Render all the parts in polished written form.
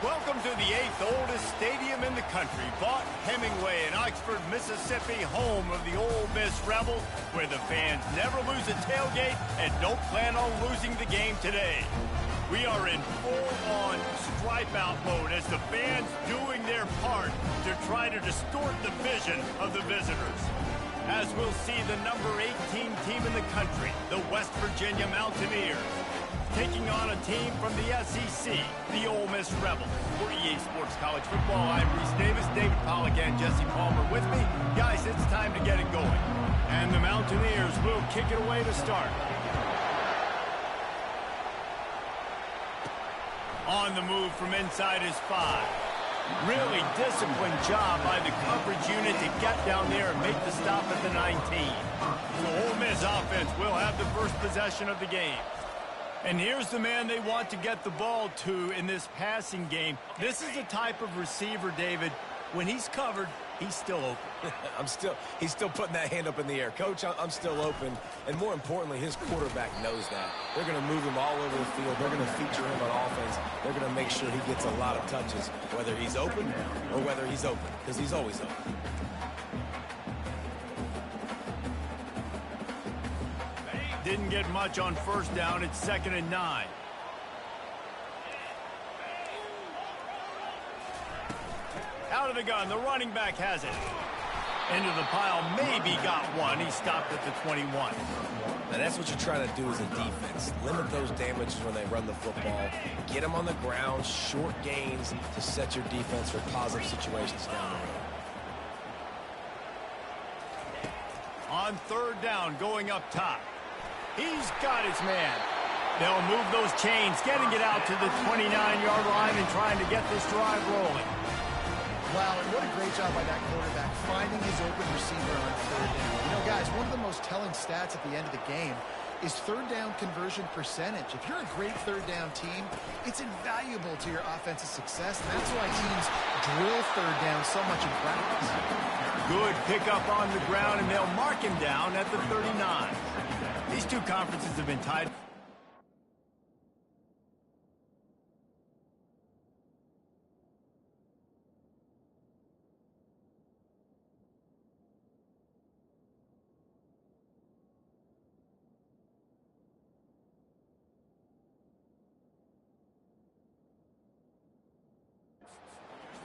Welcome to the 8th oldest stadium in the country, Vaught Hemingway in Oxford, Mississippi, home of the Ole Miss Rebels, where the fans never lose a tailgate and don't plan on losing the game today. We are in full-on stripe-out mode as the fans doing their part to try to distort the vision of the visitors. As we'll see the number 18 team in the country, the West Virginia Mountaineers, taking on a team from the SEC, the Ole Miss Rebels. For EA Sports College Football, I'm Reese Davis, David Pollack, and Jesse Palmer with me. Guys, it's time to get it going. And the Mountaineers will kick it away to start. On the move from inside his 5. Really disciplined job by the coverage unit to get down there and make the stop at the 19. So Ole Miss offense will have the first possession of the game. And here's the man they want to get the ball to in this passing game. This is the type of receiver, David, when he's covered, he's still open. He's still putting that hand up in the air. Coach, I'm still open. And more importantly, his quarterback knows that. They're going to move him all over the field. They're going to feature him on offense. They're going to make sure he gets a lot of touches, whether he's open or whether he's open, because he's always open. Didn't get much on first down. It's 2nd and 9. Out of the gun, the running back has it. Into the pile, maybe got one. He stopped at the 21. Now that's what you're trying to do as a defense. Limit those damages when they run the football. Get them on the ground, short gains to set your defense for positive situations down the road. On 3rd down, going up top. He's got his man. They'll move those chains, getting it out to the 29-yard line and trying to get this drive rolling. Wow, and what a great job by that quarterback, finding his open receiver on 3rd down. You know, guys, one of the most telling stats at the end of the game is 3rd down conversion percentage. If you're a great 3rd down team, it's invaluable to your offensive success. And that's why teams drill 3rd down so much in practice. Good pickup on the ground, and they'll mark him down at the 39. These two conferences have been tied.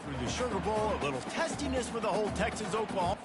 Through the Sugar Bowl, a little testiness for the whole Texas-Oklahoma.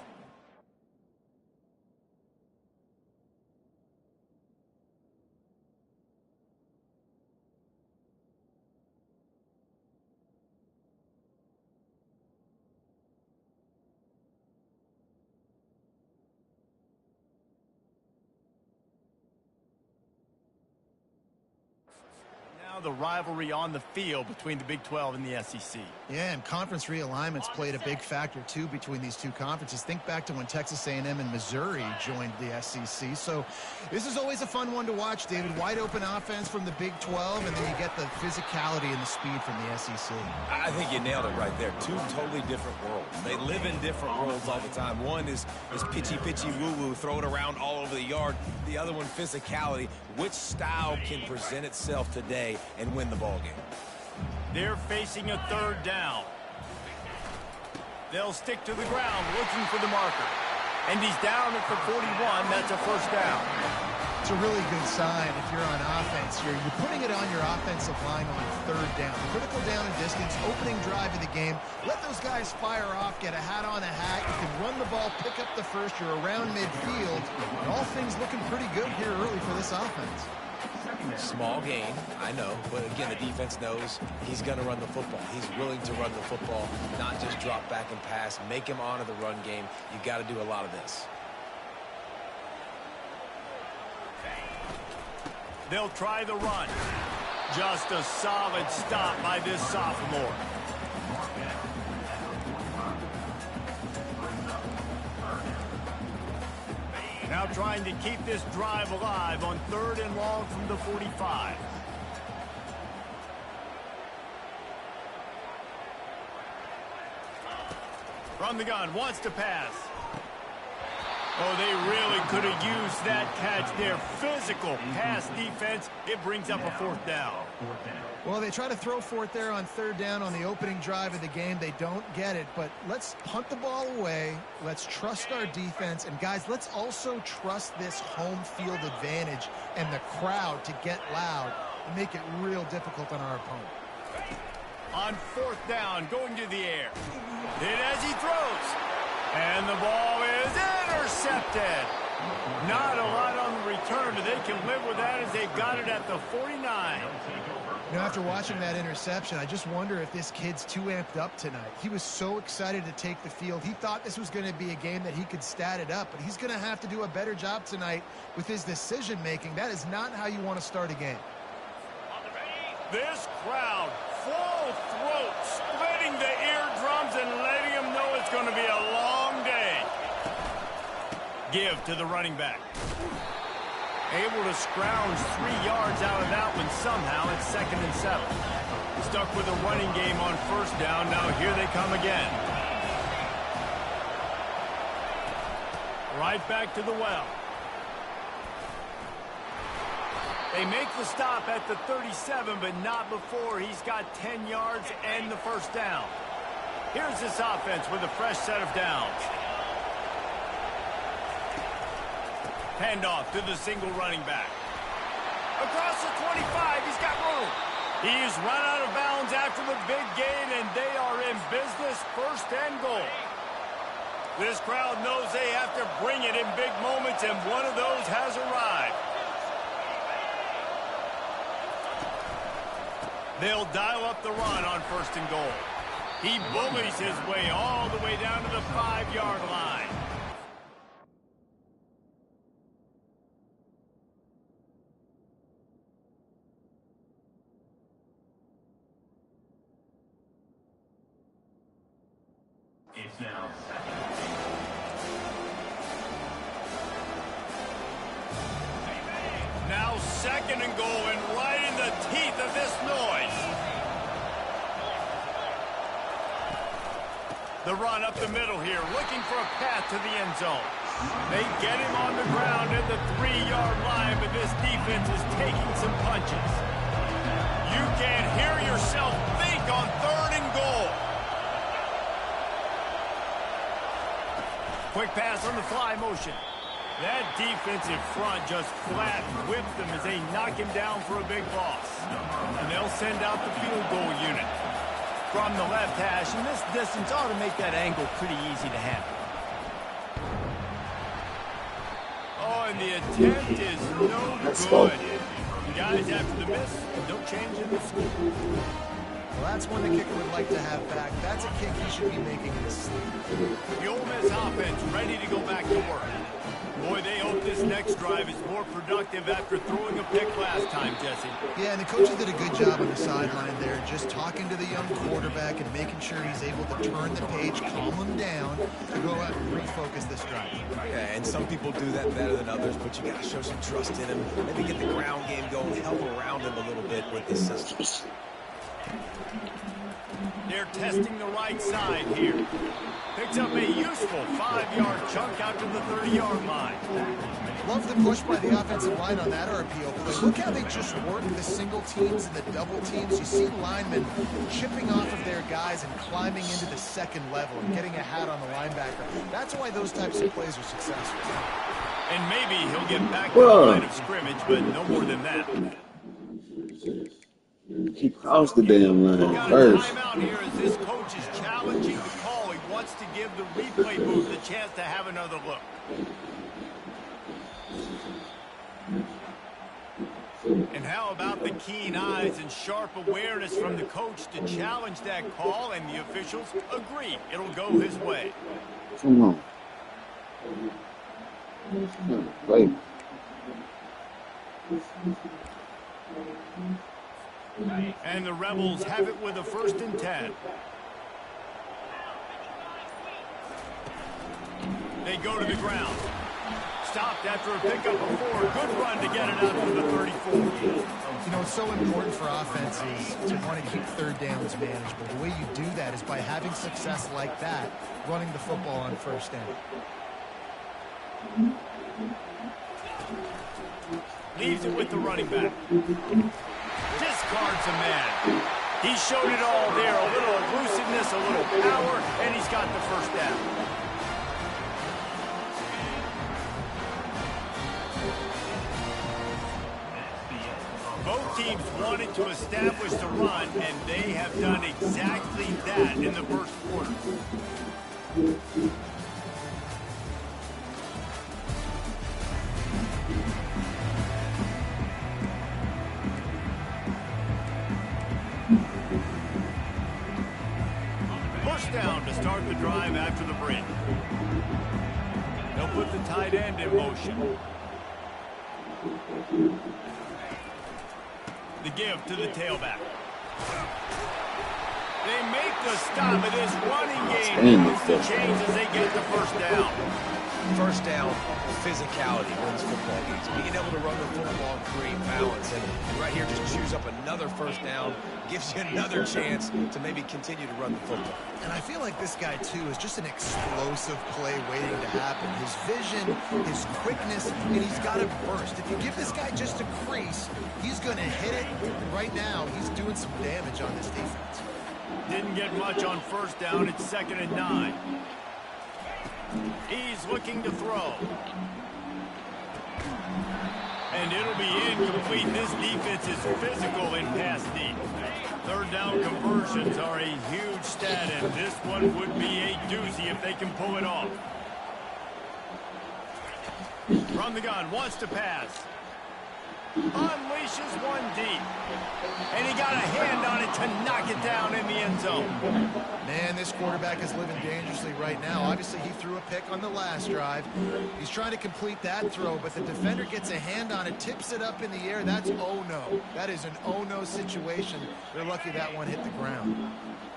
The rivalry on the field between the Big 12 and the SEC. Yeah, and conference realignments played a big factor, too, between these two conferences. Think back to when Texas A&M and Missouri joined the SEC. So this is always a fun one to watch, David. Wide open offense from the Big 12, and then you get the physicality and the speed from the SEC. I think you nailed it right there. Two totally different worlds. They live in different worlds all the time. One is pitchy, woo-woo, throw it around all over the yard. The other one, physicality. Which style can present itself today and win the ball game? They're facing a 3rd down. They'll stick to the ground looking for the marker. And he's down at the 41. That's a 1st down. It's a really good sign if you're on offense here. You're putting it on your offensive line on 3rd down. Critical down and distance, opening drive of the game. Let those guys fire off, get a hat on a hat. You can run the ball, pick up the first. You're around midfield. And all things looking pretty good here early for this offense. Small gain, I know, but again, the defense knows he's going to run the football. He's willing to run the football, not just drop back and pass, make him honor the run game. You got to do a lot of this. They'll try the run. Just a solid stop by this sophomore. Now trying to keep this drive alive on 3rd and long from the 45. From the gun, wants to pass. Oh, they really could have used that catch there. Physical pass defense. It brings up a fourth down. Well, they try to throw for it there on third down on the opening drive of the game. They don't get it, but let's punt the ball away. Let's trust our defense. And, guys, let's also trust this home field advantage and the crowd to get loud and make it real difficult on our opponent. On fourth down, going to the air. Hit as he throws. And the ball is intercepted. Not a lot on the return, but they can live with that as they've got it at the 49. You know, after watching that interception, I just wonder if this kid's too amped up tonight. He was so excited to take the field. He thought this was going to be a game that he could stat it up, but he's going to have to do a better job tonight with his decision-making. That is not how you want to start a game. This crowd, full throat, splitting the eardrums and letting them know it's going to be a long day. Give to the running back. Able to scrounge 3 yards out of that one somehow. It's 2nd and 7. Stuck with a running game on first down. Now here they come again. Right back to the well. They make the stop at the 37, but not before he's got 10 yards and the first down. Here's this offense with a fresh set of downs. Handoff to the single running back. Across the 25, he's got room. He's run out of bounds after the big gain, and they are in business, 1st and goal. This crowd knows they have to bring it in big moments, and one of those has arrived. They'll dial up the run on 1st and goal. He bullies his way all the way down to the 5-yard line. It's now Now 2nd and goal, and right in the teeth of this noise. The run up the middle here, looking for a path to the end zone. They get him on the ground at the 3-yard line, but this defense is taking some punches. You can't hear yourself think on 3rd and goal. Quick pass on the fly motion. That defensive front just flat whipped them as they knock him down for a big loss. And they'll send out the field goal unit. From the left hash, and this distance ought to make that angle pretty easy to handle. Oh, and the attempt is no good. Guys, after the miss, no change in the score. Well, that's one the kicker would like to have back. That's a kick he should be making in his sleep. The Ole Miss offense ready to go back to work. Boy, they hope this next drive is more productive after throwing a pick last time, Jesse. Yeah, and the coaches did a good job on the sideline there, just talking to the young quarterback and making sure he's able to turn the page, calm him down, to go out and refocus this drive. Yeah, and some people do that better than others, but you got to show some trust in him. Maybe get the ground game going, help around him a little bit with this system. They're testing the right side here. Picks up a useful 5-yard chunk out to the 30-yard line. Love the push by the offensive line on that RPO play. Look how they just work the single teams and the double teams. You see linemen chipping off of their guys and climbing into the 2nd level and getting a hat on the linebacker. That's why those types of plays are successful. And maybe he'll get back to the line of scrimmage, but no more than that. He crossed the damn line first. Timeout here as this coach is challenging the call. He wants to give the replay booth a chance to have another look. And how about the keen eyes and sharp awareness from the coach to challenge that call, and the officials agree it'll go his way. Come on. Wait. And the Rebels have it with a 1st and 10. They go to the ground. Stopped after a pickup of 4. Good run to get it out to the 34. You know, it's so important for offenses to want to keep 3rd downs manageable. The way you do that is by having success like that, running the football on 1st down. Leaves it with the running back. Discards a man. He showed it all there. A little elusiveness, a little power, and he's got the first down. Both teams wanted to establish the run, and they have done exactly that in the first quarter. First down to start the drive after the break. They'll put the tight end in motion. The give to the tailback. They make the stop of this running game. Moves the chains as they get the first down. First down, physicality wins football games. Being able to run the football, create balance, and right here just chews up another first down, gives you another chance to maybe continue to run the football. And I feel like this guy, too, is just an explosive play waiting to happen. His vision, his quickness, and he's got a burst. If you give this guy just a crease, he's going to hit it. And right now, he's doing some damage on this defense. Didn't get much on first down. It's 2nd and 9. He's looking to throw. And it'll be incomplete. This defense is physical in pass deep. Third down conversions are a huge stat, and this one would be a doozy if they can pull it off. From the gun, wants to pass. Unleashes one deep. And he got a hand on it to knock it down in the end zone. Man, this quarterback is living dangerously right now. Obviously, he threw a pick on the last drive. He's trying to complete that throw, but the defender gets a hand on it, tips it up in the air. That's oh-no. That is an oh-no situation. They're lucky that one hit the ground.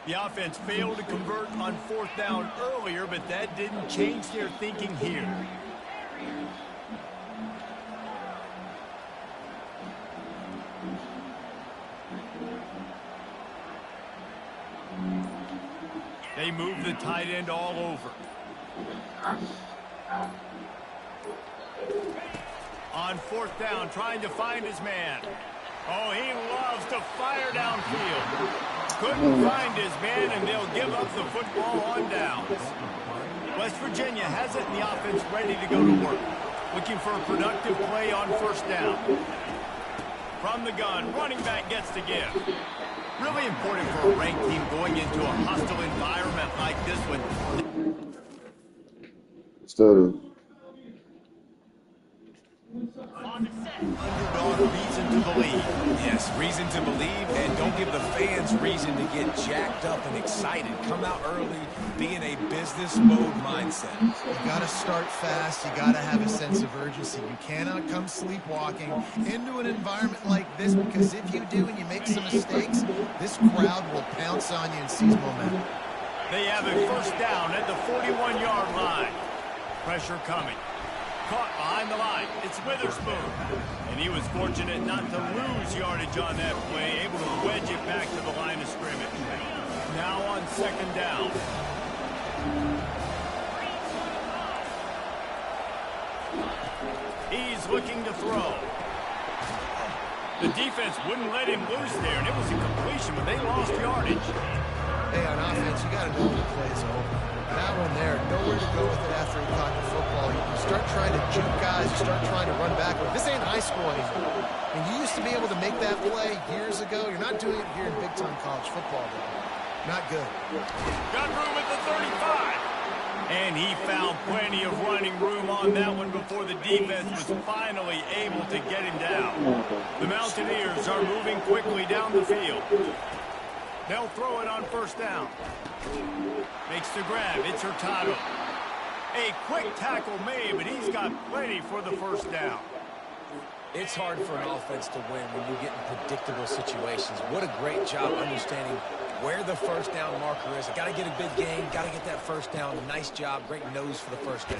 The offense failed to convert on 4th down earlier, but that didn't change their thinking here. They move the tight end all over. On 4th down, trying to find his man. Oh, he loves to fire downfield. Couldn't find his man, and they'll give up the football on downs. West Virginia has it, and the offense ready to go to work. Looking for a productive play on 1st down. From the gun, running back gets the give. Really important for a ranked team going into a hostile environment like this one. Stutter. Underdog, reason to believe. Yes, reason to believe, and don't give the fans reason to get jacked up and excited. Come out early, be in a business mode mindset. You got to start fast. You got to have a sense of urgency. You cannot come sleepwalking into an environment like this, because if you do and you make some mistakes, this crowd will pounce on you and seize momentum. They have a first down at the 41-yard line. Pressure coming. Caught behind the line. It's Witherspoon. And he was fortunate not to lose yardage on that play, able to wedge it back to the line of scrimmage. Now on 2nd down. He's looking to throw. The defense wouldn't let him loose there, and it was a completion, but they lost yardage. Hey, on offense, you got to know when the play is over. That one there, nowhere to go with it after he caught the football. You start trying to juke guys, you start trying to run backward. This ain't high school anymore. And you used to be able to make that play years ago. You're not doing it here in big-time college football, though. Not good. Got room at the 35. And he found plenty of running room on that one before the defense was finally able to get him down. The Mountaineers are moving quickly down the field. They'll throw it on 1st down. Makes the grab. It's Hurtado. A quick tackle made, but he's got plenty for the first down. It's hard for an offense to win when you get in predictable situations. What a great job understanding where the first down marker is. Got to get a big gain. Got to get that first down. Nice job. Great nose for the first down.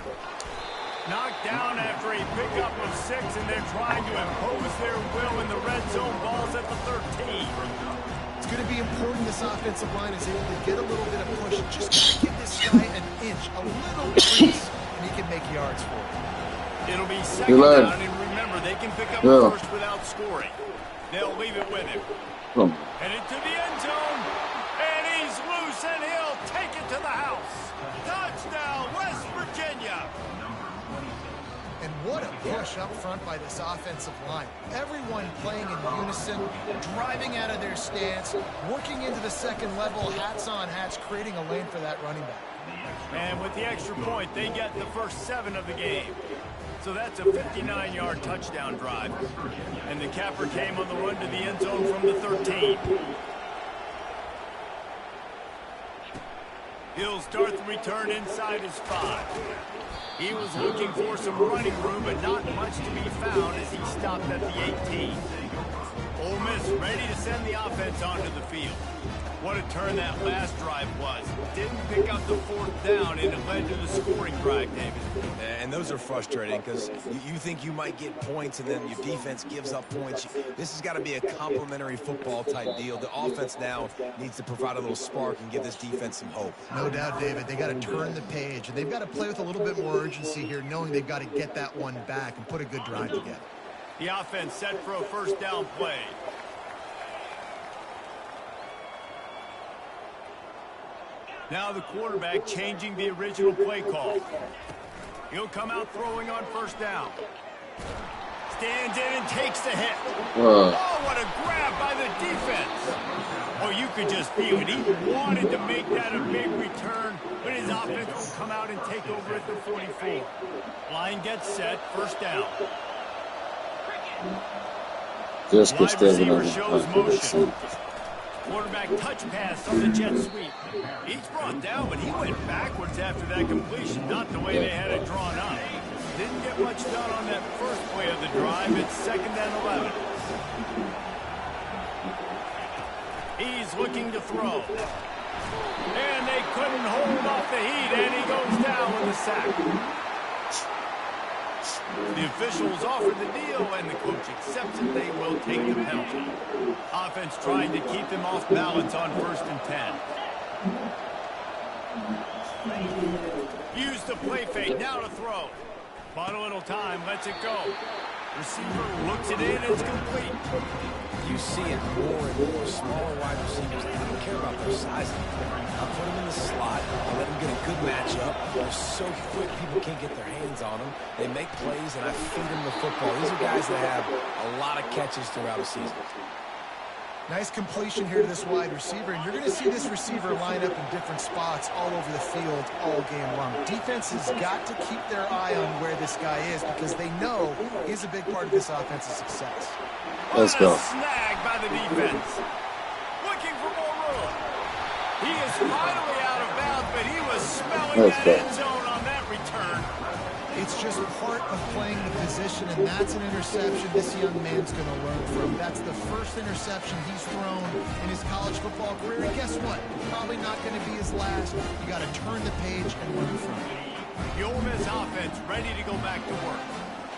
Knocked down after a pickup of 6, and they're trying to impose their will in the red zone. Ball's at the 13. It's going to be important this offensive line is able to get a little bit of push. Just got to give this guy an inch, a little crease, and he can make yards for it. It'll be second down, and remember, they can pick up a first without scoring. They'll leave it with him. Headed to the end zone, and he's loose, and he'll take it to the house. Touchdown, West Virginia. And what a push up front by this offensive line. Everyone playing in unison, driving out of their stance, working into the second level, hats on hats, creating a lane for that running back. And with the extra point, they get the first 7 of the game. So that's a 59-yard touchdown drive. And the capper came on the run to the end zone from the 13. He'll start the return inside his 5. He was looking for some running room, but not much to be found as he stopped at the 18. Ole Miss ready to send the offense onto the field. What a turn that last drive was. Didn't pick up the 4th down, and it led to the scoring drive, David. And those are frustrating because you think you might get points, and then your defense gives up points. This has got to be a complimentary football type deal. The offense now needs to provide a little spark and give this defense some hope. No doubt, David. They got to turn the page, and they've got to play with a little bit more urgency here, knowing they've got to get that one back and put a good drive together. The offense set for a first down play. Now the quarterback changing the original play call. He'll come out throwing on first down. Stands in and takes the hit. Oh, what a grab by the defense. Oh, you could just feel it. He wanted to make that a big return, but his offense will come out and take over at the 44. Line gets set, first down. Just Wide receiver shows motion. Quarterback touch pass on the jet sweep. He's brought down, but he went backwards after that completion, not the way they had it drawn up. Didn't get much done on that first play of the drive. It's 2nd and 11. He's looking to throw. And they couldn't hold off the heat, and he goes down with a sack. The officials offer the deal, and the coach accepts it. They will take the penalty. Offense trying to keep them off balance on 1st and 10. Use the play fake. Now to throw. Bought a little time. Lets it go. Receiver looks it in. It's complete. You see it more and more. Smaller wide receivers, they don't care about their size anymore. I put them in the slot. I let them get a good matchup. They're so quick, people can't get their hands on them. They make plays, and I feed them the football. These are guys that have a lot of catches throughout a season. Nice completion here to this wide receiver, and you're going to see this receiver line up in different spots all over the field all game long. Defense has got to keep their eye on where this guy is because they know he's a big part of this offensive success. Let's go. Snag by the defense. Looking for more room. He is finally out of bounds, but he was smelling that end zone on that return. It's just part of playing the position, and that's an interception this young man's going to learn from. That's the first interception he's thrown in his college football career, and guess what? Probably not going to be his last. You got to turn the page and learn from it. The Ole Miss offense ready to go back to work.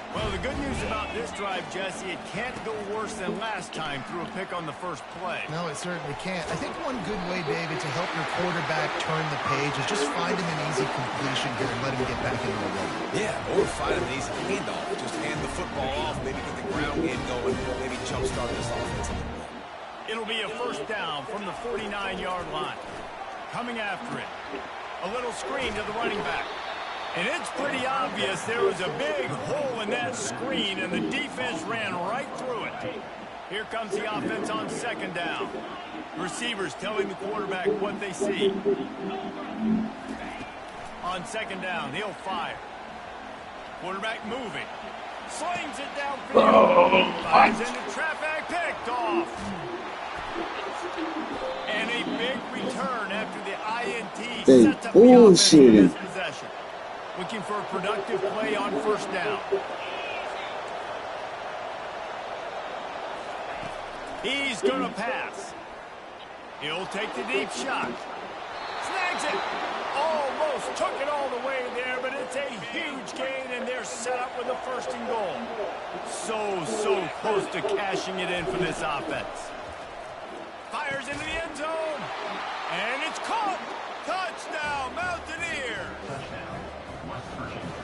Well, the good news about this drive, Jesse, it can't go worse than last time through a pick on the first play. No, it certainly can't. I think one good way, David, to help your quarterback turn the page is just find him an easy completion here and let him get back into the run. Yeah, or find an easy handoff. Just hand the football off, maybe get the ground game going, maybe jumpstart this offense a little bit. It'll be a first down from the 49-yard line. Coming after it. A little screen to the running back. And it's pretty obvious there was a big hole in that screen, and the defense ran right through it. Here comes the offense on 2nd down. Receivers telling the quarterback what they see. On 2nd down, he'll fire. Quarterback moving. Slings it downfield. Fires into traffic, picked off. And a big return after the INT sets up the offense in this possession. Looking for a productive play on first down. He's going to pass. He'll take the deep shot. Snags it. Almost took it all the way there, but it's a huge gain, and they're set up with a 1st and goal. So close to cashing it in for this offense. Fires into the end zone. And it's caught. Touchdown, Mountaineers.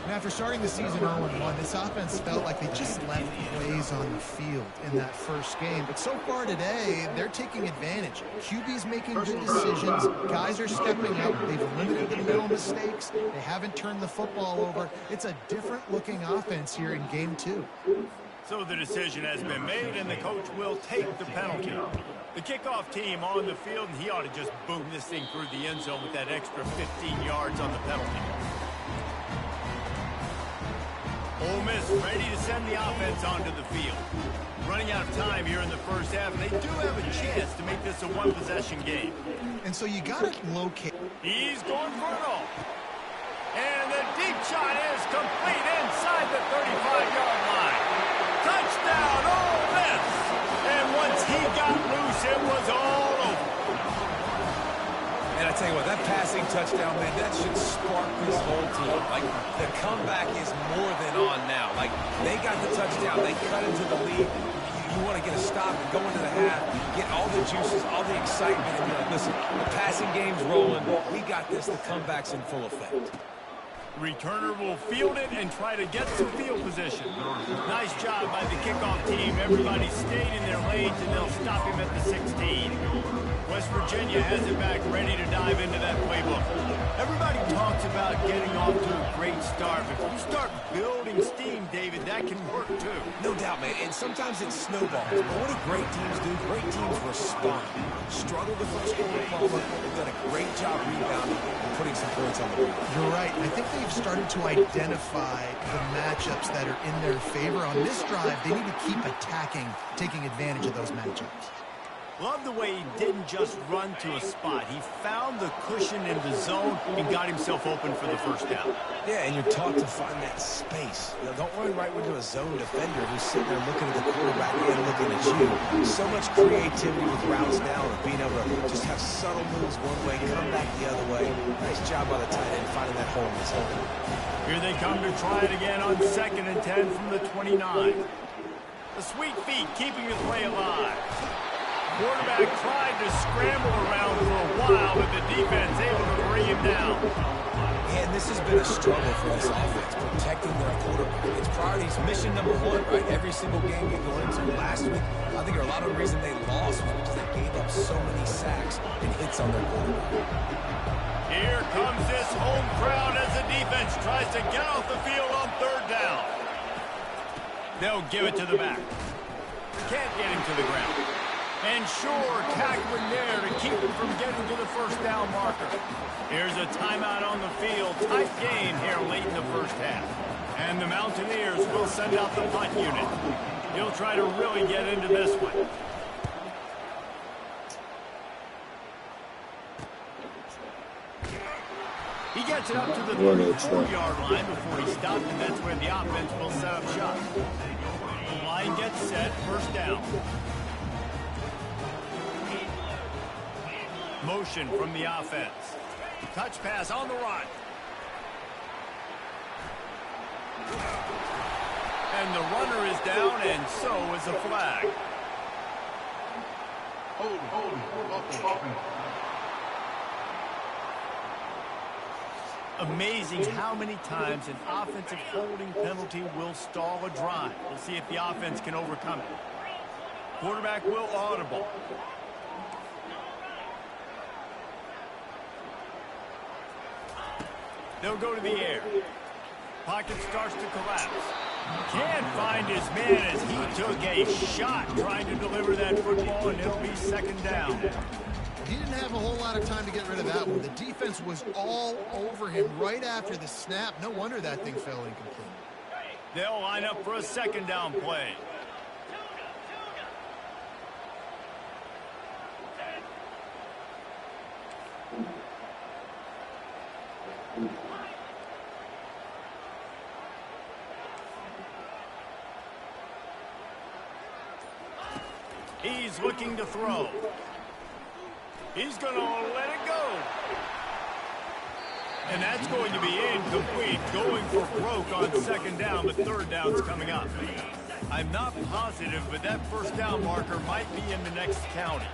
And after starting the season 0-1, this offense felt like they just left plays on the field in that first game. But so far today, they're taking advantage. QB's making good decisions. Guys are stepping up. They've limited the mental mistakes. They haven't turned the football over. It's a different-looking offense here in Game 2. So the decision has been made, and the coach will take the penalty. The kickoff team on the field, and he ought to just boom this thing through the end zone with that extra 15 yards on the penalty. Ole Miss ready to send the offense onto the field. Running out of time here in the first half, and they do have a chance to make this a one-possession game. And so you got to locate. He's going for it all. And the deep shot is complete inside the 35-yard line. Touchdown, Ole Miss! And once he got loose, it was all over. And I tell you what, that passing touchdown, man, that should spark this whole team. Like, the comeback is more than on now. Like, they got the touchdown. They cut into the lead. You want to get a stop and go into the half, get all the juices, all the excitement, and be like, listen, the passing game's rolling. We got this. The comeback's in full effect. Returner will field it and try to get some field position. Nice job by the kickoff team. Everybody stayed in their lanes, and they'll stop him at the 16. West Virginia has it back, ready to dive into that playbook. Everybody talks about getting off to a great start, but if you start building steam, David, that can work too. No doubt, man, and sometimes it snowballs. But what do great teams do? Great teams respond. Struggled the first quarter, Palmer. They've done a great job rebounding and putting some points on the board. You're right. I think they've started to identify the matchups that are in their favor. On this drive, they need to keep attacking, taking advantage of those matchups. Love the way he didn't just run to a spot. He found the cushion in the zone and got himself open for the first down. Yeah, and you're taught to find that space. You know, don't run right into a zone defender who's sitting there looking at the quarterback and looking at you. So much creativity with routes now and being able to just have subtle moves one way, come back the other way. Nice job by the tight end finding that hole in the zone. Here they come to try it again on 2nd and 10 from the 29. The sweet feet keeping the play alive. Quarterback tried to scramble around for a while, but the defense able to bring him down. And this has been a struggle for this offense, protecting their quarterback. It's priorities, mission number one, right? Every single game you go into. Last week, I think a lot of the reason they lost was because they gave up so many sacks and hits on their quarterback. Here comes this home crowd as the defense tries to get off the field on 3rd down. They'll give it to the back. Can't get him to the ground. And sure, tackling there to keep him from getting to the 1st down marker. Here's a timeout on the field. Tight game here late in the first half. And the Mountaineers will send out the punt unit. He'll try to really get into this one. He gets it up to the 34-yard line before he stopped, and that's where the offense will set up shop. The line gets set, 1st down. Motion from the offense. Touch pass on the run. And the runner is down, and so is a flag. Amazing how many times an offensive holding penalty will stall a drive. We'll see if the offense can overcome it. Quarterback will audible. They'll go to the air. Pocket starts to collapse. Can't find his man as he took a shot trying to deliver that football, and it'll be 2nd down. He didn't have a whole lot of time to get rid of that one. The defense was all over him right after the snap. No wonder that thing fell incomplete. They'll line up for a 2nd down play. He's looking to throw. He's going to let it go. And that's going to be incomplete. Going for broke on 2nd down, but 3rd down's coming up. I'm not positive, but that 1st down marker might be in the next county.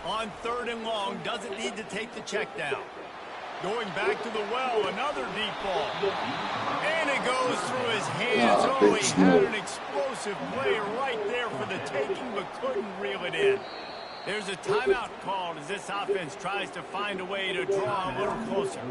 On on 3rd and long. Doesn't need to take the check down. Going back to the well, another deep ball. And it goes through his hands. Oh, he had an explosive play right there for the taking, but couldn't reel it in. There's a timeout called as this offense tries to find a way to draw a little closer.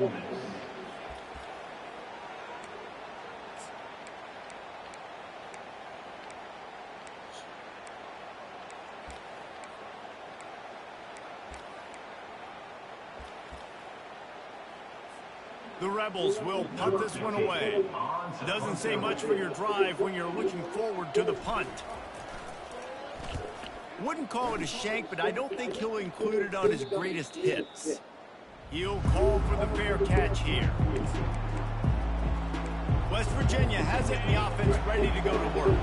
The Rebels will punt this one away. Doesn't say much for your drive when you're looking forward to the punt. Wouldn't call it a shank, but I don't think he'll include it on his greatest hits. He'll call for the fair catch here. West Virginia has it in the offense ready to go to work.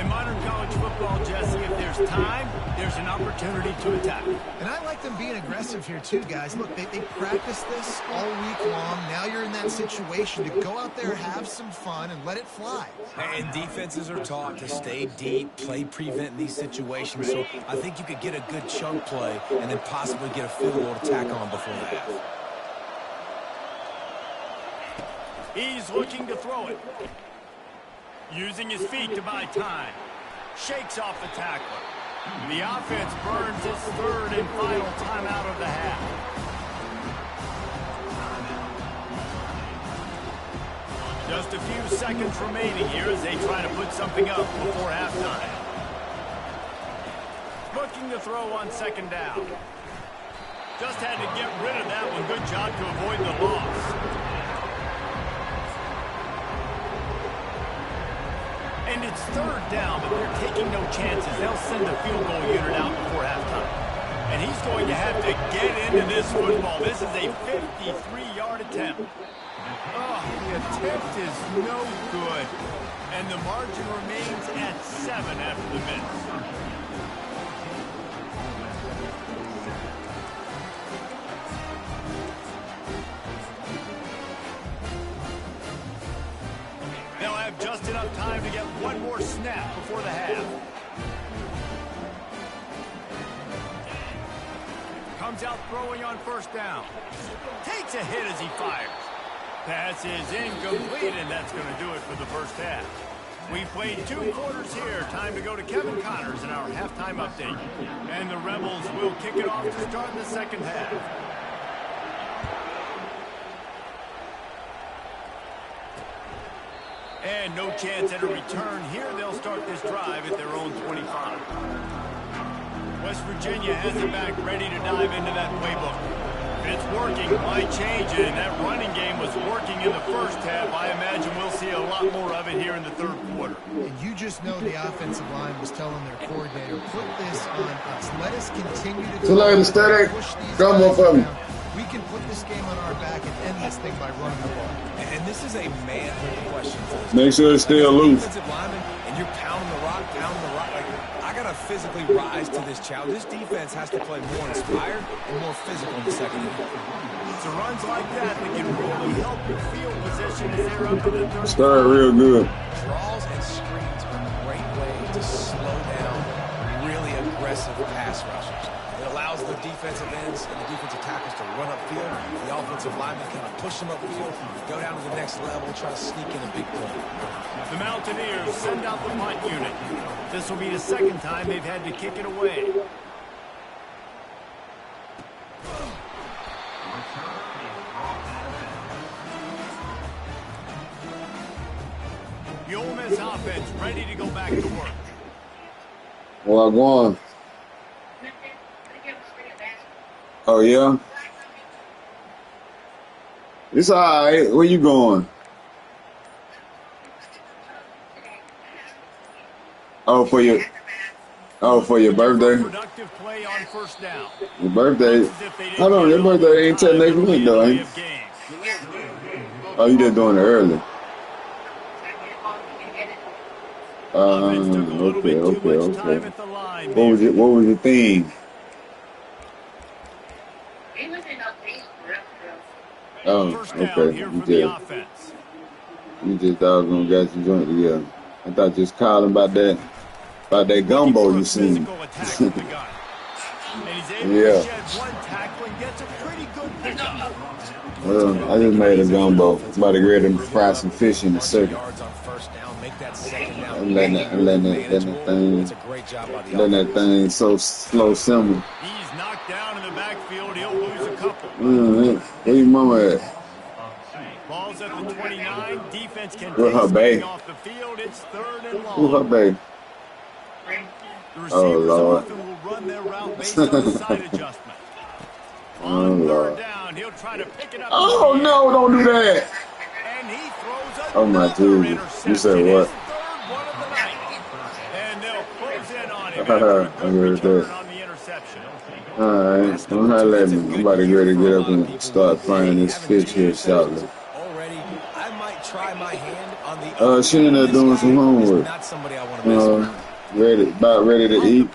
In modern college football, Jesse, if there's time, there's an opportunity to attack. And I like them being aggressive here too, guys. Look, they practice this all week long. Now you're in that situation to go out there, have some fun, and let it fly. And defenses are taught to stay deep, play prevent in these situations. So I think you could get a good chunk play and then possibly get a field goal to tack on before the half. He's looking to throw it. Using his feet to buy time. Shakes off the tackler. The offense burns its 3rd and final timeout of the half. Just a few seconds remaining here as they try to put something up before halftime. Looking to throw on 2nd down. Just had to get rid of that one. Good job to avoid the loss. And it's 3rd down, but they're taking no chances. They'll send the field goal unit out before halftime. And he's going to have to get into this football. This is a 53-yard attempt. Oh, the attempt is no good. And the margin remains at 7 after the miss. They'll have just enough time to get one more snap before the half. Comes out throwing on 1st down. Takes a hit as he fires. Pass is incomplete, and that's going to do it for the first half. We've played 2 quarters here. Time to go to Kevin Connors in our halftime update. And the Rebels will kick it off to start the 2nd half. And no chance at a return here. They'll start this drive at their own 25. West Virginia has it back, ready to dive into that playbook. If it's working, why change it? And that running game was working in the 1st half. I imagine we'll see a lot more of it here in the 3rd quarter. And you just know the offensive line was telling their coordinator, put this on us. Let us continue to push these guys around. We can put this game on our back and end this thing by running the ball. And this is a manhood question for this. Make sure it's still loose. Defensive lineman, and you're pounding the rock. Like, I got to physically rise to this challenge. This defense has to play more inspired and more physical in the 2nd half. It's runs like that can really help your field position as they're up to the 3rd. Start real good. Draws and screens are a great way to slow down really aggressive pass rushers. It allows the defensive ends and the defensive tackles to run upfield. The offensive linemen kind of push them upfield, go down to the next level, try to sneak in a big play. The Mountaineers send out the punt unit. This will be the 2nd time they've had to kick it away. The Ole Miss offense ready to go back to work. Well, I'm going. Oh, yeah? It's all right. Where you going? Oh, for your birthday? Productive play on 1st down. Your birthday? Hold on, your birthday ain't till next week, though, ain't it? Oh, you just doing it early. Okay. What was the theme? Oh, okay. You just doggone got your joint together. I thought you was calling about that gumbo you seen. And he's able to shed one tackle and gets a pretty good pickup. I just made a gumbo. About to get ready to fry some fish in a second. I'm letting that thing so slow simmer. He's knocked down in the backfield. He'll lose a couple. Where your mama at? Ball's at the 29. Defense can Where her baby? off the field. It's third and long. Who her baby? The receivers often will run their route based on the side adjustment. On third down, he'll try to pick it up. Oh no! Don't do that. And he throws Oh my Jesus! You said what? Third one of the night. And they'll close in on him. I heard that. On the interception. Alright, don't holler at me. I'm about to get ready to get up and start frying this fish here shortly. Already, I might try my hand on the she in there doing some homework. Not somebody I want to mess with. About ready to eat.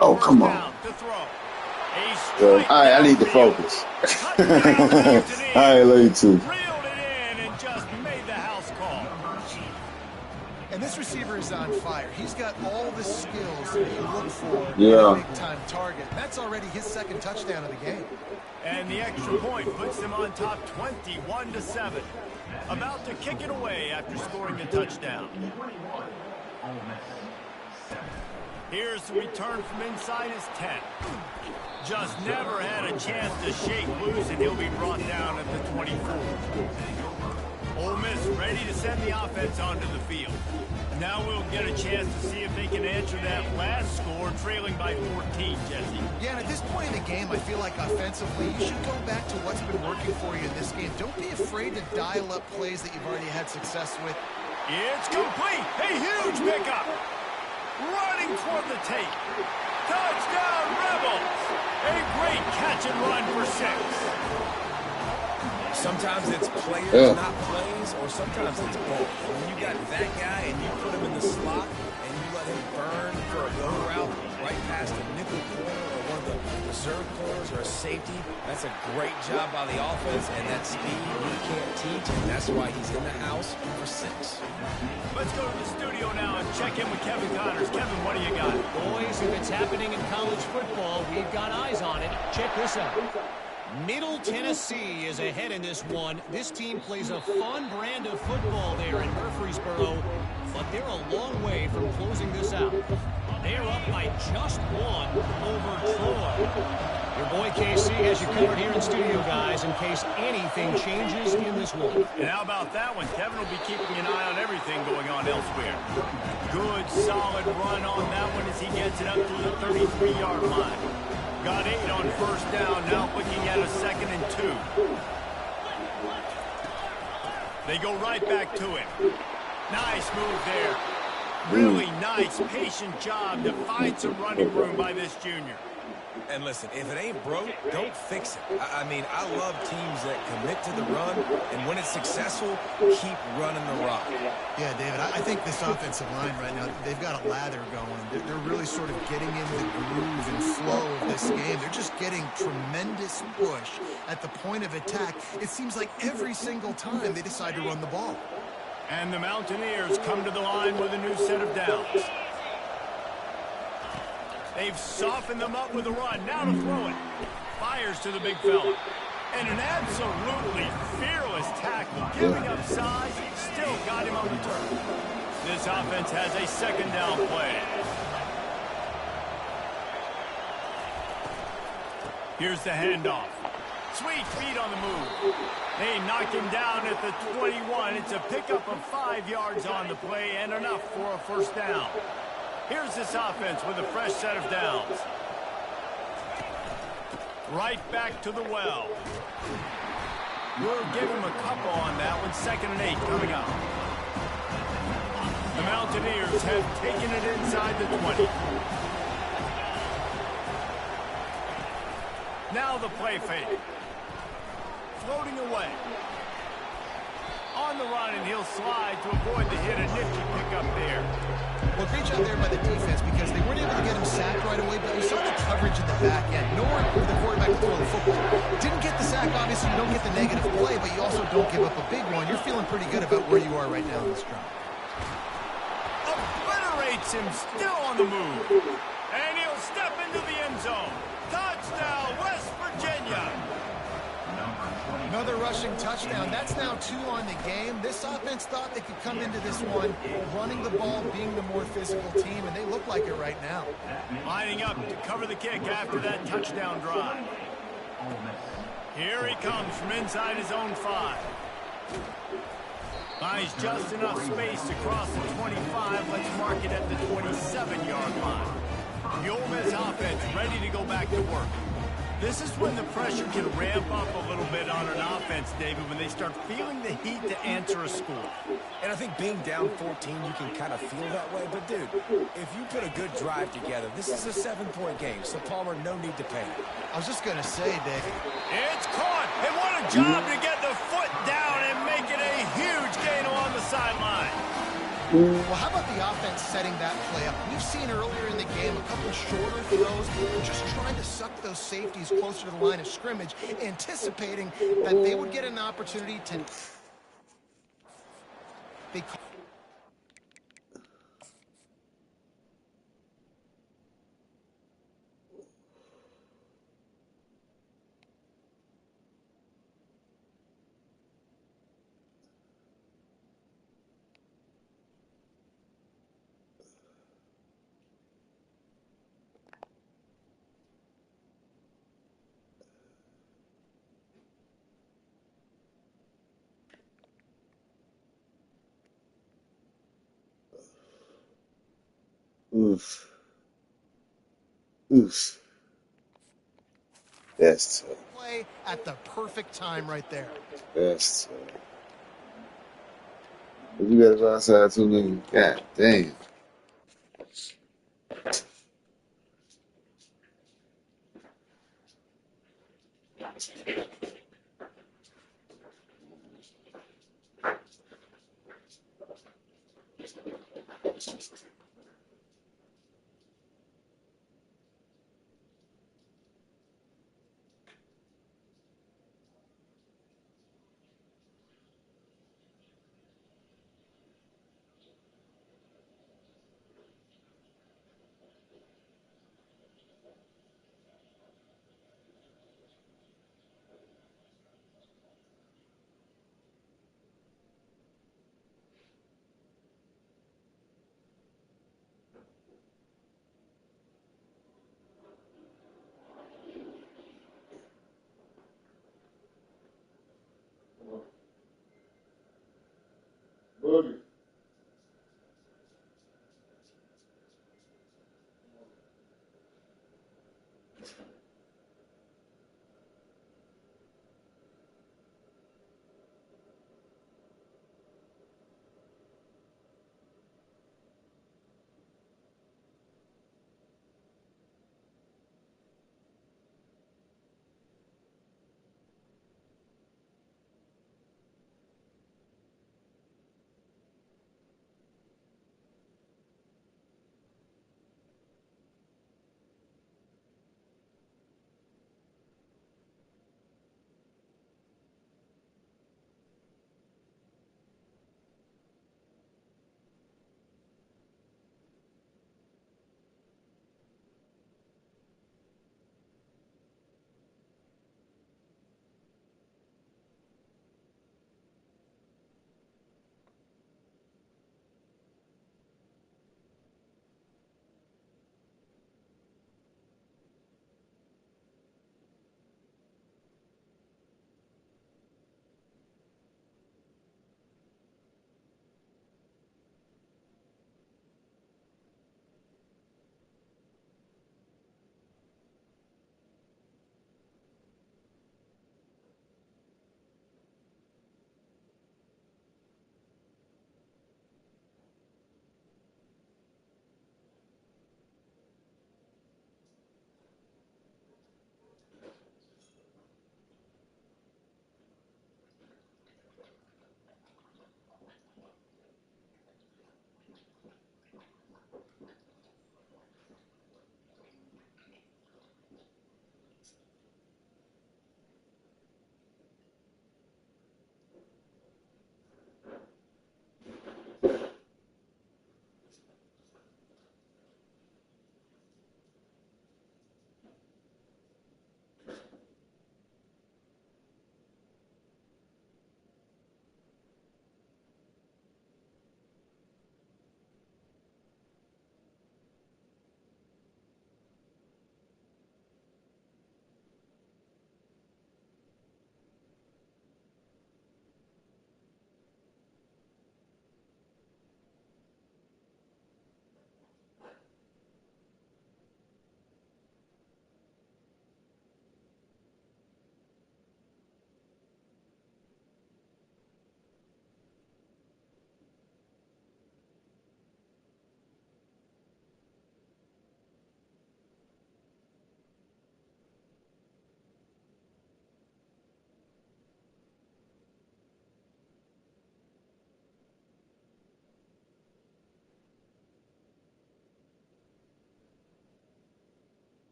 Oh, come on. Alright, I need to focus. Alright, love you too. And this receiver is on fire. He's got all the skills that you look for in a big-time target. That's already his second touchdown of the game. And the extra point puts them on top 21-7. About to kick it away after scoring the touchdown. Here's the return from inside his 10. Just never had a chance to shake loose, and he'll be brought down at the 24. Ole Miss ready to send the offense onto the field. Now we'll get a chance to see if they can answer that last score, trailing by 14, Jesse. Yeah, and at this point in the game, I feel like offensively, you should go back to what's been working for you in this game. Don't be afraid to dial up plays that you've already had success with. It's complete. A huge pickup. Running toward the tape. Touchdown, Rebels. A great catch and run for 6. Sometimes it's players, not plays, or sometimes it's both. When you got that guy and you put him in the slot and you let him burn for a go route right past a nickel corner or one of the reserve corners or a safety, that's a great job by the offense, and that speed we can't teach, and that's why he's in the house for 6. Let's go to the studio now and check in with Kevin Connors. Kevin, what do you got? Boys, if it's happening in college football, we've got eyes on it. Check this out. Middle Tennessee is ahead in this one. This team plays a fun brand of football there in Murfreesboro, but they're a long way from closing this out. They're up by just 1 over Troy. Your boy KC has you covered here in studio, guys, in case anything changes in this one. And how about that one? Kevin will be keeping an eye on everything going on elsewhere. Good, solid run on that one as he gets it up to the 33-yard line. Got 8 on first down, now looking at a 2nd and 2. They go right back to him. Nice move there. Really nice, patient job to find some running room by this junior. And listen, if it ain't broke, don't fix it. I mean, I love teams that commit to the run, and when it's successful, keep running the rock. Yeah, David, I think this offensive line right now, they've got a lather going. They're really sort of getting into the groove and flow of this game. They're just getting tremendous push at the point of attack. It seems like every single time they decide to run the ball. And the Mountaineers come to the line with a new set of downs. They've softened them up with a run. Now to throw it. Fires to the big fella. And an absolutely fearless tackle. Giving up size, still got him on the turn. This offense has a 2nd down play. Here's the handoff. Sweet feet on the move. They knock him down at the 21. It's a pickup of 5 yards on the play and enough for a first down. Here's this offense with a fresh set of downs. Right back to the well. We'll give him a couple on that one. 2nd and 8 coming up. The Mountaineers have taken it inside the 20. Now the play fake. Floating away. On the run, and he'll slide to avoid the hit. A nifty pickup there. Well, great job there by the defense because they weren't able to get him sacked right away, but you saw the coverage in the back end. Nowhere for the quarterback to throw the football. Didn't get the sack, obviously. You don't get the negative play, but you also don't give up a big one. You're feeling pretty good about where you are right now in this drive. Obliterates him, still on the move. And he'll step into the end zone. Another rushing touchdown. That's now 2 on the game. This offense thought they could come into this one running the ball, being the more physical team, and they look like it right now. Lining up to cover the kick after that touchdown drive. Here he comes from inside his own 5. Buys just enough space to cross the 25. Let's mark it at the 27-yard line. The Ole Miss offense ready to go back to work. This is when the pressure can ramp up a little bit on an offense, David, when they start feeling the heat to answer a score. And I think being down 14, you can kind of feel that way. But, dude, if you put a good drive together, this is a 7-point game. So, Palmer, no need to panic. I was just going to say, Dick. It's caught. And what a job to get the foot down and make it a huge gain along the sideline. Well, how about the offense setting that play up? We've seen earlier in the game a couple shorter throws, just trying to suck those safeties closer to the line of scrimmage, anticipating that they would get an opportunity to... Oof. Oof. That's tough. Play at the perfect time right there. That's tough. If you got to go outside too, nigga, god damn.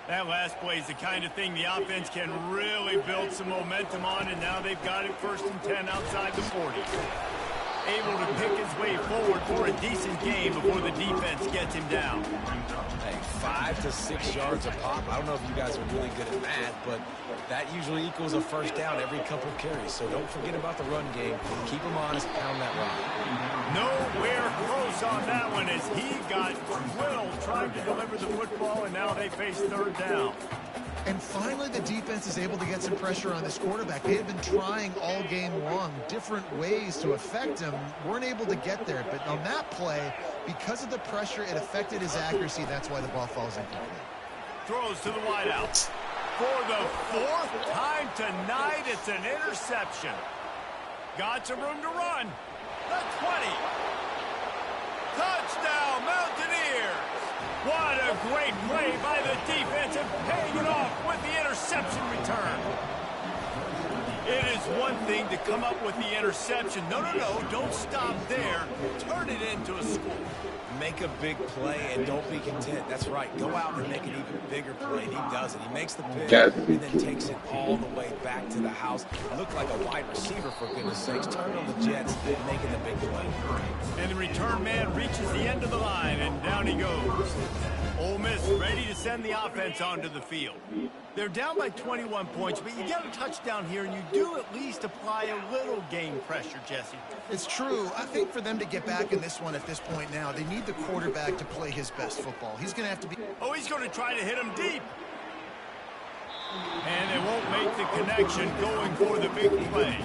That last play is the kind of thing the offense can really build some momentum on, and now they've got it 1st and 10 outside the 40. Able to pick his way forward for a decent game before the defense gets him down. Hey, 5 to 6 yards a pop. I don't know if you guys are really good at math, but that usually equals a 1st down every couple of carries. So don't forget about the run game. Keep them honest, pound that rock. Nowhere close on that one as he got drilled trying to deliver the football, and now they face 3rd down. And finally, the defense is able to get some pressure on this quarterback. They have been trying all game long different ways to affect him. Weren't able to get there. But on that play, because of the pressure, it affected his accuracy. That's why the ball falls incomplete. Throws to the wideout. For the 4th time tonight, it's an interception. Got some room to run. The 20. Touchdown, Mountaineers. What a great play by the defense and paying it off with the interception return. It is one thing to come up with the interception. No, don't stop there. Turn it into a score. Make a big play and don't be content. That's right. Go out and make an even bigger play. And he does it. He makes the pick and then takes it all the way back to the house. Looked like a wide receiver, for goodness sakes. Turn on the Jets, making the big play. And the return man reaches the end of the line, and down he goes. Ole Miss ready to send the offense onto the field. They're down by 21 points, but you get a touchdown here, and you do at least apply a little game pressure, Jesse. It's true. I think for them to get back in this one at this point now, they need the quarterback to play his best football. He's going to have to be... Oh, he's going to try to hit him deep. And they won't make the connection going for the big play.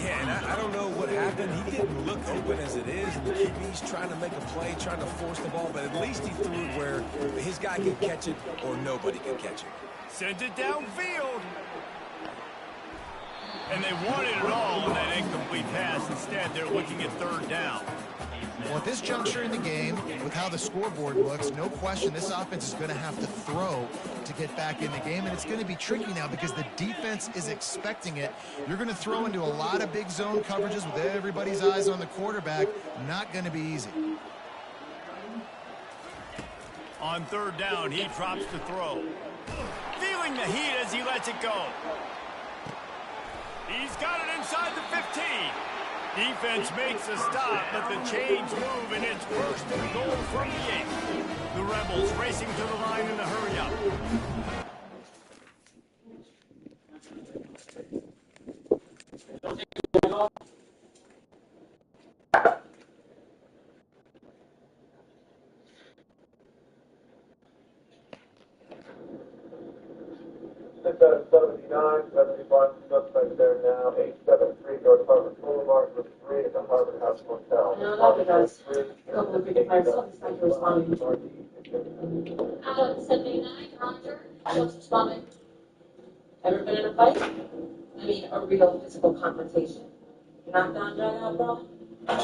Yeah, and I don't know what happened. He didn't look open as it is, and the QB's trying to make a play, trying to force the ball, but at least he threw it where his guy could catch it or nobody could catch it. Sent it downfield. And they wanted it all on that incomplete pass. Instead, they're looking at 3rd down. Well, at this juncture in the game, with how the scoreboard looks, no question this offense is going to have to throw to get back in the game, and it's going to be tricky now because the defense is expecting it. You're going to throw into a lot of big zone coverages with everybody's eyes on the quarterback. Not going to be easy. On 3rd down, he drops to throw. Feeling the heat as he lets it go. He's got it inside the 15. Defense makes a stop, but the change move, and it's 1st and goal from the 8. The Rebels racing to the line in a hurry up. Six out of 79, 75 suspects there now. 873 North Harvard Boulevard, room 3 at the Harvard House Motel. No, not because a couple of people find something like responding. 79, Roger. What's responding? Ever been in a fight? I mean, a real physical confrontation. You're not done drug out, bro? In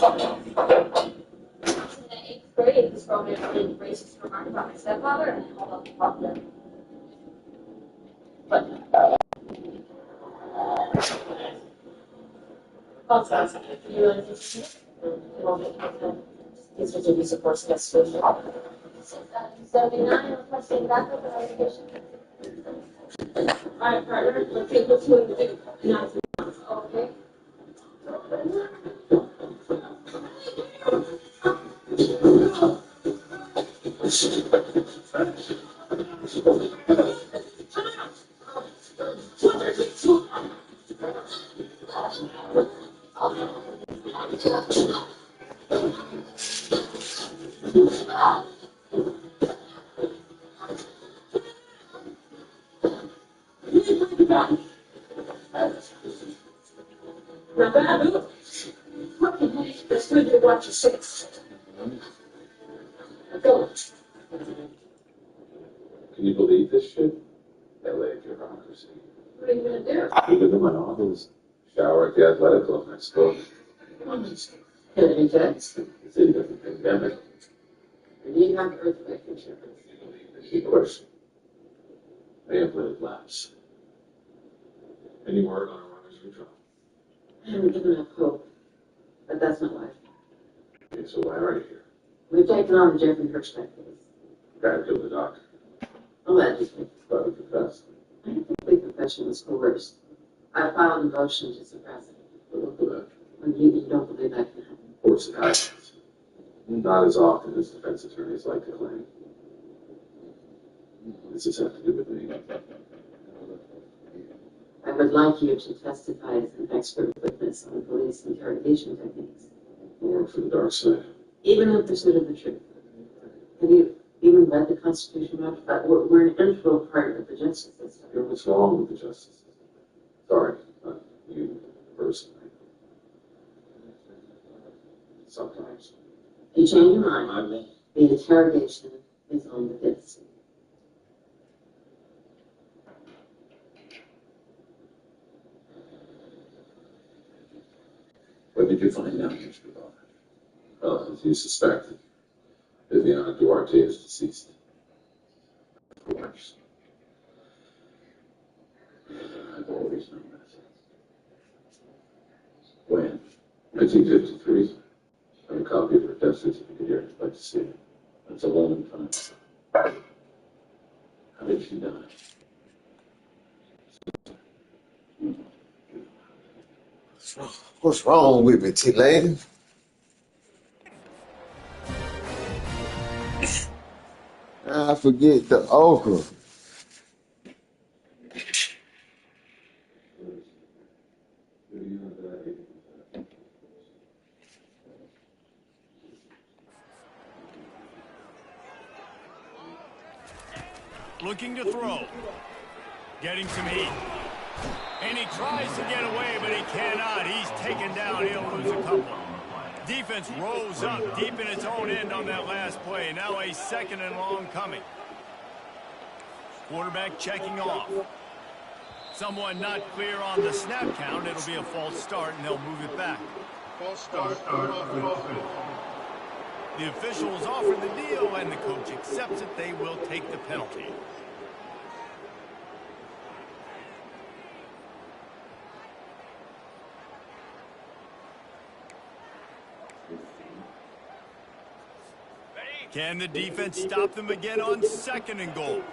the 8th grade, this girl made a really racist remark about my stepfather, and I held up the father. But also, you really think it won't make any sense. These are duty supports investigation. 79, requesting backup and allegation. All right, partner, let's see what's going to do. Okay. Not bad, huh? It's good to watch your six. Go. Can you believe this shit? LA bureaucracy. What are you going to do? Keep it in my office. Shower at the athletic club next door. Any jets? It's in the pandemic. You need not earthquake insurance. Of course. They have little labs. Any word on a runner's withdrawal? I haven't given up hope, but that's not life. Okay, so why are you here? We've taken on the Jeffrey Hirsch case. Gotta go to the doctor. Allegedly. But he confessed. I think the confession was coerced. I filed a motion to suppress it. But look at that. When you don't believe that can happen. Of course it happens. Not as often as defense attorneys like to claim. What does this have to do with me? I would like you to testify as an expert witness on police interrogation techniques. Or for the dark side. Even in pursuit of the truth. Have you even read the Constitution much? But we're an integral part of the justice system. You know what's wrong with the justice system? Sorry, not you personally. Sometimes. If you change your mind, the interrogation is on the dynasty. What did you find out, Mr. Bond? As you suspected, Viviana Duarte is deceased. Of course. I've always known that. When? 1953. I have a copy of her death certificate here. I'd like to see it. That's a long time. How did she die? What's wrong with me, T-Lady? I forget the okra. Looking to throw. Getting some heat. And he tries to get away, but he cannot. He's taken down. He'll lose a couple. Defense rose up deep in its own end on that last play. Now a 2nd and long coming. Quarterback checking off. Someone not clear on the snap count. It'll be a false start, and they'll move it back. False start. The officials offer the deal, and the coach accepts it. They will take the penalty. Can the defense stop them again on 2nd and goal?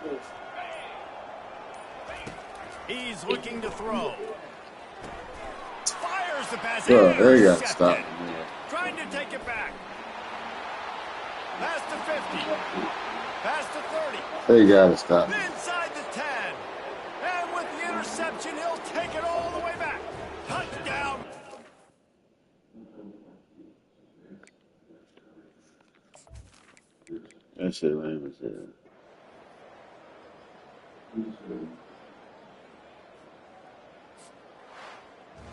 He's looking to throw. Fires the pass. They got to stop. Trying to take it back. Past the 50. Past the 30. They got to stop. Inside the 10. And with the interception, he'll take it all the way back. Touchdown. That shit lame as hell.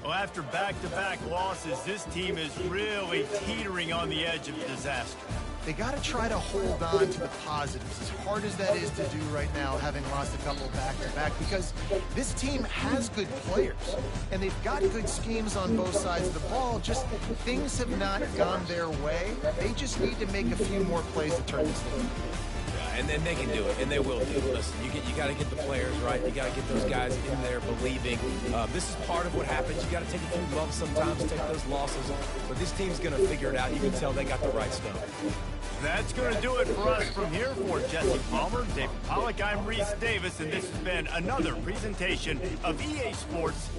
Well, after back-to-back losses, this team is really teetering on the edge of disaster. They got to try to hold on to the positives, as hard as that is to do right now, having lost a couple back-to-back, because this team has good players, and they've got good schemes on both sides of the ball. Just things have not gone their way. They just need to make a few more plays to turn this thing. And then they can do it, and they will do it. Listen, you got to get the players right. You got to get those guys in there believing. This is part of what happens. You got to take a few lumps sometimes, take those losses. But this team's going to figure it out. You can tell they got the right stuff. That's going to do it for us from here. For Jesse Palmer, David Pollack, I'm Reese Davis, and this has been another presentation of EA Sports.